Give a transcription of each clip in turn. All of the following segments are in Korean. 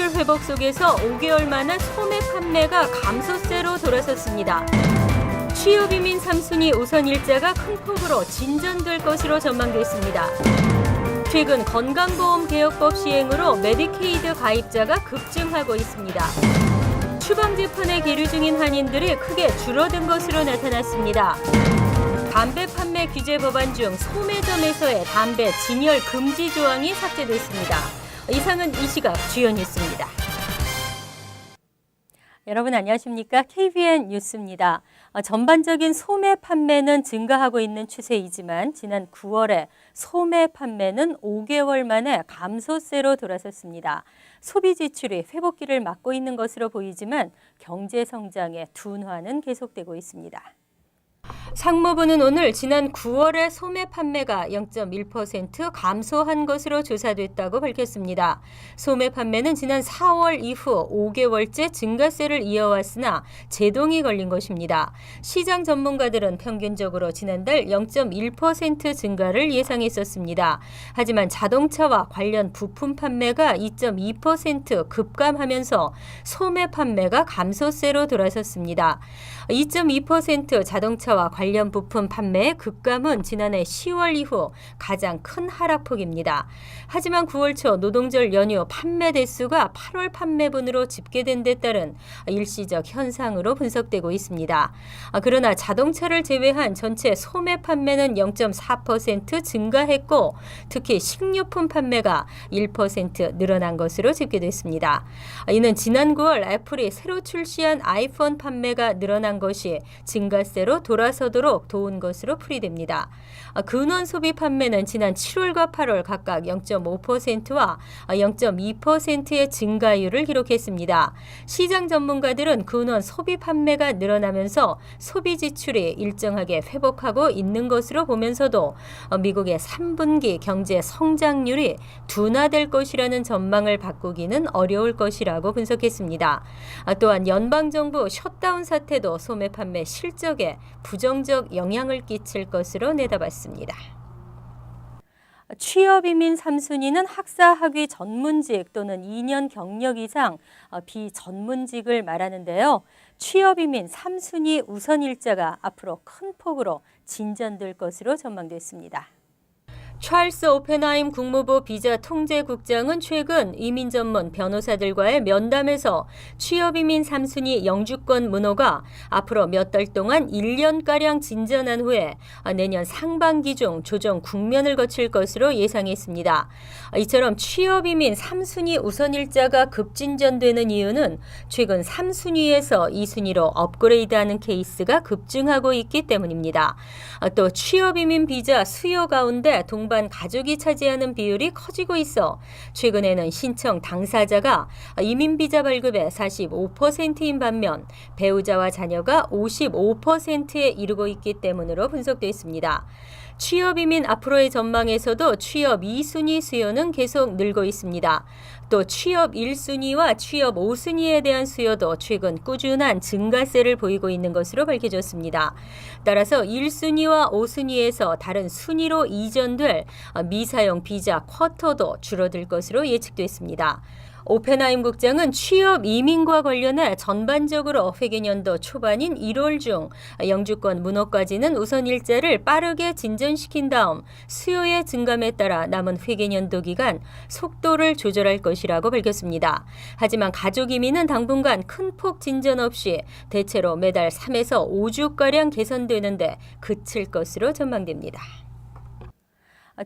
지출 회복 속에서 5개월 만에 소매 판매가 감소세로 돌아섰습니다. 취업 이민 3순위 우선 일자가 큰 폭으로 진전될 것으로 전망됐습니다. 최근 건강보험 개혁법 시행으로 메디케이드 가입자가 급증하고 있습니다. 추방지판에 계류 중인 한인들이 크게 줄어든 것으로 나타났습니다. 담배 판매 규제 법안 중 소매점에서의 담배 진열 금지 조항이 삭제됐습니다. 이상은 이 시각 주요 뉴스입니다. 여러분 안녕하십니까? KBN 뉴스입니다. 전반적인 소매 판매는 증가하고 있는 추세이지만 지난 9월에 소매 판매는 5개월 만에 감소세로 돌아섰습니다. 소비 지출이 회복기를 맞고 있는 것으로 보이지만 경제 성장의 둔화는 계속되고 있습니다. 상무부는 오늘 지난 9월에 소매 판매가 0.1% 감소한 것으로 조사됐다고 밝혔습니다. 소매 판매는 지난 4월 이후 5개월째 증가세를 이어왔으나 제동이 걸린 것입니다. 시장 전문가들은 평균적으로 지난달 0.1% 증가를 예상했었습니다. 하지만 자동차와 관련 부품 판매가 2.2% 급감하면서 소매 판매가 감소세로 돌아섰습니다. 2.2% 자동차와 관련 부품 판매의 급감은 지난해 10월 이후 가장 큰 하락폭입니다. 하지만 9월 초 노동절 연휴 판매 대수가 8월 판매분으로 집계된 데 따른 일시적 현상으로 분석되고 있습니다. 그러나 자동차를 제외한 전체 소매 판매는 0.4% 증가했고 특히 식료품 판매가 1% 늘어난 것으로 집계됐습니다. 이는 지난 9월 애플이 새로 출시한 아이폰 판매가 늘어난 것이 증가세로 돌아서도록 도운 것으로 풀이됩니다. 근원 소비 판매는 지난 7월과 8월 각각 0.5%와 0.2%의 증가율을 기록했습니다. 시장 전문가들은 근원 소비 판매가 늘어나면서 소비 지출이 일정하게 회복하고 있는 것으로 보면서도 미국의 3분기 경제 성장률이 둔화될 것이라는 전망을 바꾸기는 어려울 것이라고 분석했습니다. 또한 연방정부 셧다운 사태도 소매 판매 실적에 부정적 영향을 끼칠 것으로 내다봤습니다. 취업 이민 3순위는 학사 학위 전문직 또는 2년 경력 이상 비전문직을 말하는데요. 취업 이민 3순위 우선 일자가 앞으로 큰 폭으로 진전될 것으로 전망됐습니다. 찰스 오펜하임 국무부 비자 통제국장은 최근 이민 전문 변호사들과의 면담에서 취업 이민 3순위 영주권 문호가 앞으로 몇 달 동안 1년가량 진전한 후에 내년 상반기 중 조정 국면을 거칠 것으로 예상했습니다. 이처럼 취업 이민 3순위 우선 일자가 급진전되는 이유는 최근 3순위에서 2순위로 업그레이드하는 케이스가 급증하고 있기 때문입니다. 또 취업 이민 비자 수요 가운데 동반 가족이 차지하는 비율이 커지고 있어 최근에는 신청 당사자가 이민비자 발급의 45%인 반면 배우자와 자녀가 55%에 이르고 있기 때문으로 분석됐습니다. 취업 이민 앞으로의 전망에서도 취업 2순위 수요는 계속 늘고 있습니다. 또 취업 1순위와 취업 5순위에 대한 수요도 최근 꾸준한 증가세를 보이고 있는 것으로 밝혀졌습니다. 따라서 1순위와 5순위에서 다른 순위로 이전될 미사용 비자 쿼터도 줄어들 것으로 예측됐습니다. 오펜하임 국장은 취업 이민과 관련해 전반적으로 회계년도 초반인 1월 중 영주권 문호까지는 우선 일자를 빠르게 진전시킨 다음 수요의 증감에 따라 남은 회계년도 기간 속도를 조절할 것이라고 밝혔습니다. 하지만 가족 이민은 당분간 큰 폭 진전 없이 대체로 매달 3에서 5주가량 개선되는데 그칠 것으로 전망됩니다.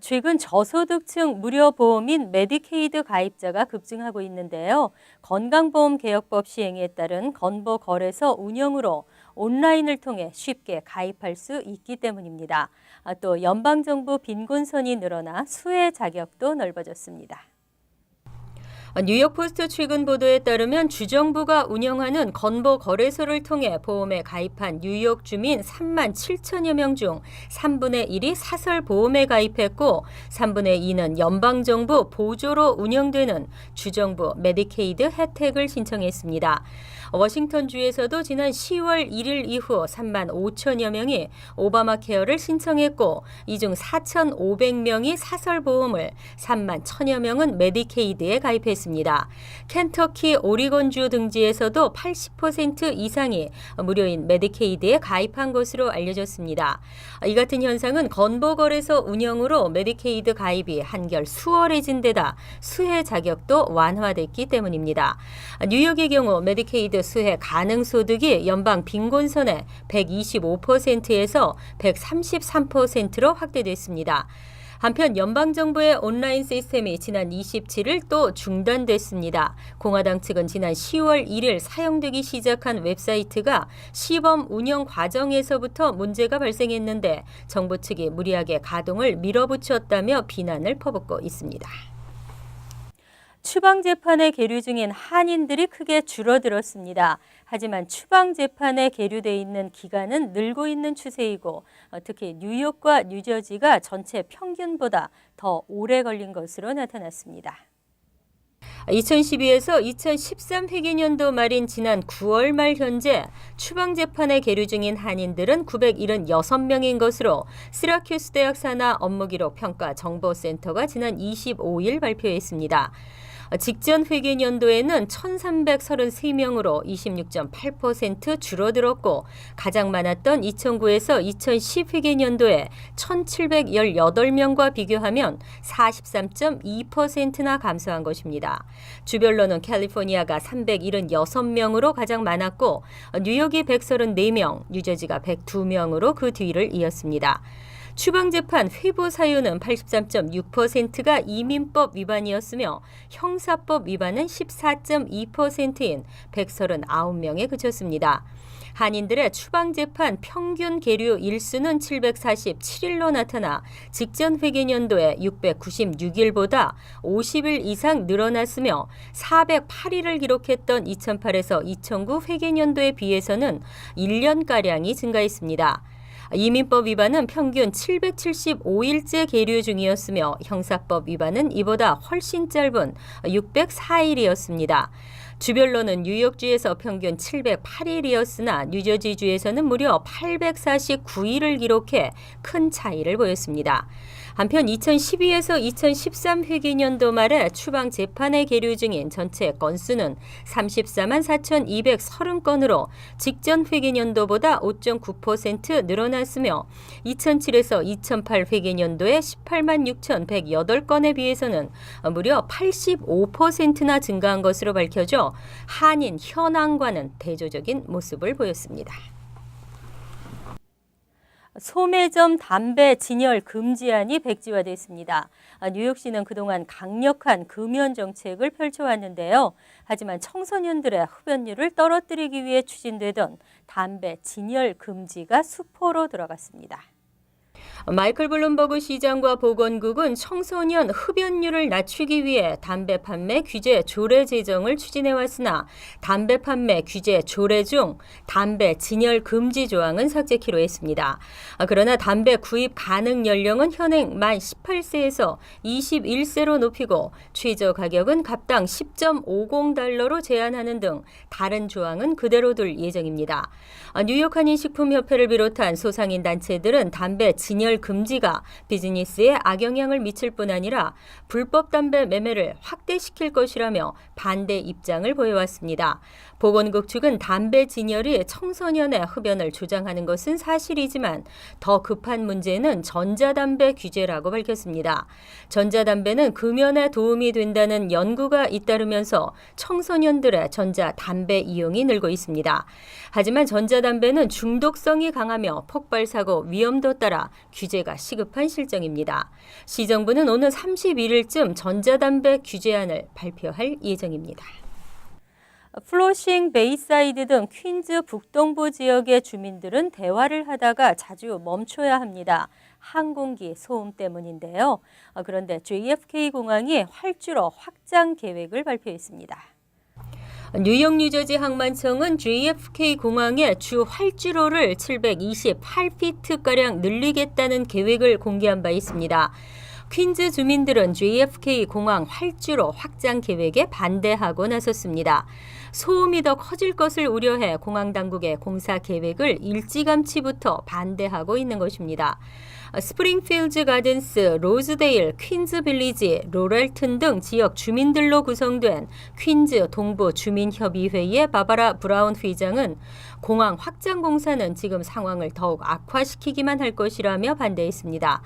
최근 저소득층 무료 보험인 메디케이드 가입자가 급증하고 있는데요. 건강보험 개혁법 시행에 따른 건보 거래소 운영으로 온라인을 통해 쉽게 가입할 수 있기 때문입니다. 또 연방정부 빈곤선이 늘어나 수혜 자격도 넓어졌습니다. 뉴욕포스트 최근 보도에 따르면 주정부가 운영하는 건보 거래소를 통해 보험에 가입한 뉴욕 주민 3만 7천여 명 중 3분의 1이 사설 보험에 가입했고 3분의 2는 연방정부 보조로 운영되는 주정부 메디케이드 혜택을 신청했습니다. 워싱턴주에서도 지난 10월 1일 이후 3만 5천여 명이 오바마 케어를 신청했고 이 중 4,500명이 사설 보험을 3만 1천여 명은 메디케이드에 가입했습니다. 있습니다. 켄터키, 오리곤주 등지에서도 80% 이상이 무료인 메디케이드에 가입한 것으로 알려졌습니다. 이 같은 현상은 건보거래소 운영으로 메디케이드 가입이 한결 수월해진 데다 수혜 자격도 완화됐기 때문입니다. 뉴욕의 경우 메디케이드 수혜 가능 소득이 연방 빈곤선의 125%에서 133%로 확대됐습니다. 한편 연방정부의 온라인 시스템이 지난 27일 또 중단됐습니다. 공화당 측은 지난 10월 1일 사용되기 시작한 웹사이트가 시범 운영 과정에서부터 문제가 발생했는데 정부 측이 무리하게 가동을 밀어붙였다며 비난을 퍼붓고 있습니다. 추방재판에 계류 중인 한인들이 크게 줄어들었습니다. 하지만 추방재판에 계류돼 있는 기간은 늘고 있는 추세이고 특히 뉴욕과 뉴저지가 전체 평균보다 더 오래 걸린 것으로 나타났습니다. 2012에서 2013 회계년도 말인 지난 9월 말 현재 추방재판에 계류 중인 한인들은 976명인 것으로 시라큐스 대학 산하 업무기록 평가 정보센터가 지난 25일 발표했습니다. 직전 회계년도에는 1,333명으로 26.8% 줄어들었고 가장 많았던 2009에서 2010 회계년도에 1,718명과 비교하면 43.2%나 감소한 것입니다. 주별로는 캘리포니아가 376명으로 가장 많았고 뉴욕이 134명, 뉴저지가 102명으로 그 뒤를 이었습니다. 추방재판 회부 사유는 83.6%가 이민법 위반이었으며 형사법 위반은 14.2%인 139명에 그쳤습니다. 한인들의 추방재판 평균 계류 일수는 747일로 나타나 직전 회계년도에 696일보다 50일 이상 늘어났으며 408일을 기록했던 2008에서 2009 회계년도에 비해서는 1년가량이 증가했습니다. 이민법 위반은 평균 775일째 계류 중이었으며 형사법 위반은 이보다 훨씬 짧은 604일이었습니다. 주별로는 뉴욕주에서 평균 708일이었으나 뉴저지주에서는 무려 849일을 기록해 큰 차이를 보였습니다. 한편 2012에서 2013 회계년도 말에 추방 재판에 계류 중인 전체 건수는 34만 4,230건으로 직전 회계년도보다 5.9% 늘어났으며 2007에서 2008 회계년도의 18만 6,108건에 비해서는 무려 85%나 증가한 것으로 밝혀져 한인 현황과는 대조적인 모습을 보였습니다. 소매점 담배 진열 금지안이 백지화됐습니다. 뉴욕시는 그동안 강력한 금연 정책을 펼쳐왔는데요. 하지만 청소년들의 흡연율을 떨어뜨리기 위해 추진되던 담배 진열 금지가 수포로 들어갔습니다. 마이클 블룸버그 시장과 보건국은 청소년 흡연율을 낮추기 위해 담배 판매 규제 조례 제정을 추진해왔으나 담배 판매 규제 조례 중 담배 진열 금지 조항은 삭제키로 했습니다. 그러나 담배 구입 가능 연령은 현행 만 18세에서 21세로 높이고 최저 가격은 갑당 10.50달러로 제한하는 등 다른 조항은 그대로 둘 예정입니다. 뉴욕 한인식품협회를 비롯한 소상인 단체들은 담배 진열 금지가 비즈니스에 악영향을 미칠 뿐 아니라 불법 담배 매매를 확대시킬 것이라며 반대 입장을 보여왔습니다. 보건국 측은 담배 진열이 청소년의 흡연을 조장하는 것은 사실이지만 더 급한 문제는 전자담배 규제라고 밝혔습니다. 전자담배는 금연에 도움이 된다는 연구가 잇따르면서 청소년들의 전자담배 이용이 늘고 있습니다. 하지만 전자담배는 중독성이 강하며 폭발사고 위험도 따라 규제가 시급한 실정입니다. 시정부는 오는 31일쯤 전자담배 규제안을 발표할 예정입니다. 플로싱, 베이사이드 등 퀸즈 북동부 지역의 주민들은 대화를 하다가 자주 멈춰야 합니다. 항공기 소음 때문인데요. 그런데 JFK 공항이 활주로 확장 계획을 발표했습니다. 뉴욕 뉴저지 항만청은 JFK 공항의 주 활주로를 728피트가량 늘리겠다는 계획을 공개한 바 있습니다. 퀸즈 주민들은 JFK 공항 활주로 확장 계획에 반대하고 나섰습니다. 소음이 더 커질 것을 우려해 공항 당국의 공사 계획을 일찌감치부터 반대하고 있는 것입니다. 스프링필즈 가든스, 로즈데일, 퀸즈 빌리지, 로렐튼 등 지역 주민들로 구성된 퀸즈 동부 주민협의회의 바바라 브라운 회장은 공항 확장 공사는 지금 상황을 더욱 악화시키기만 할 것이라며 반대했습니다.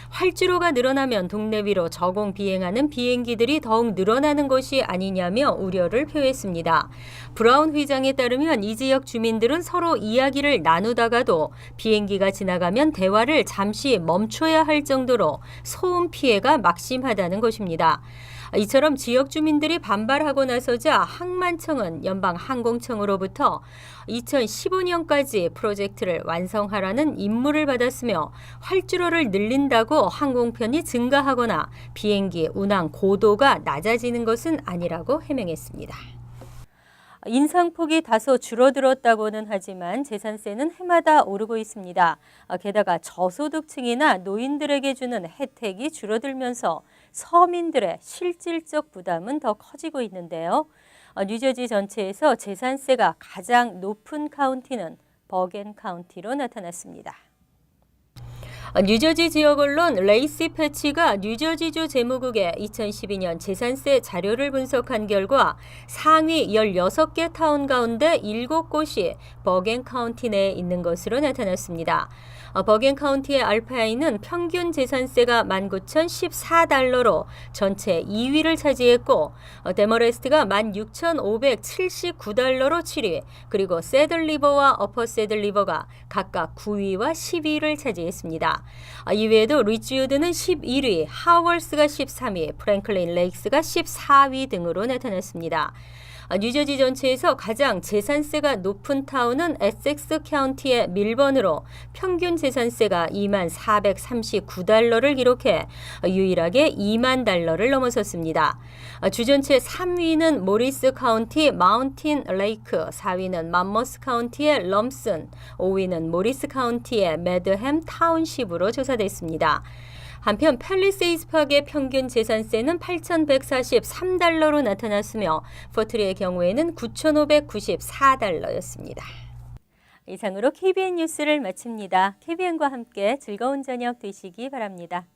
활주로가 늘어나면 동네 위로 저공 비행하는 비행기들이 더욱 늘어나는 것이 아니냐며 우려를 표했습니다. 브라운 회장에 따르면 이 지역 주민들은 서로 이야기를 나누다가도 비행기가 지나가면 대화를 잠시 멈춰야 할 정도로 소음 피해가 막심하다는 것입니다. 이처럼 지역 주민들이 반발하고 나서자 항만청은 연방항공청으로부터 2015년까지 프로젝트를 완성하라는 임무를 받았으며 활주로를 늘린다고 항공편이 증가하거나 비행기 운항 고도가 낮아지는 것은 아니라고 해명했습니다. 인상폭이 다소 줄어들었다고는 하지만 재산세는 해마다 오르고 있습니다. 게다가 저소득층이나 노인들에게 주는 혜택이 줄어들면서 서민들의 실질적 부담은 더 커지고 있는데요. 뉴저지 전체에서 재산세가 가장 높은 카운티는 버겐 카운티로 나타났습니다. 뉴저지 지역 언론 레이시 패치가 뉴저지주 재무국의 2012년 재산세 자료를 분석한 결과 상위 16개 타운 가운데 7곳이 버겐 카운티 내에 있는 것으로 나타났습니다. 버겐 카운티의 알파인은 평균 재산세가 19,014달러로 전체 2위를 차지했고 데머레스트가 16,579달러로 7위, 그리고 새들리버와 어퍼 새들리버가 각각 9위와 10위를 차지했습니다. 이외에도 리치우드는 11위, 하월스가 13위, 프랭클린 레이크스가 14위 등으로 나타났습니다. 뉴저지 전체에서 가장 재산세가 높은 타운은 에섹스 카운티의 밀번으로 평균 재산세가 2439달러를 기록해 유일하게 2만 달러를 넘어섰습니다. 주 전체 3위는 모리스 카운티 마운틴 레이크, 4위는 맘머스 카운티의 럼슨, 5위는 모리스 카운티의 매드햄 타운십으로 조사됐습니다. 한편 팰리세이드 파크의 평균 재산세는 8,143달러로 나타났으며 포트리의 경우에는 9,594달러였습니다. 이상으로 KBN 뉴스를 마칩니다. KBN과 함께 즐거운 저녁 되시기 바랍니다.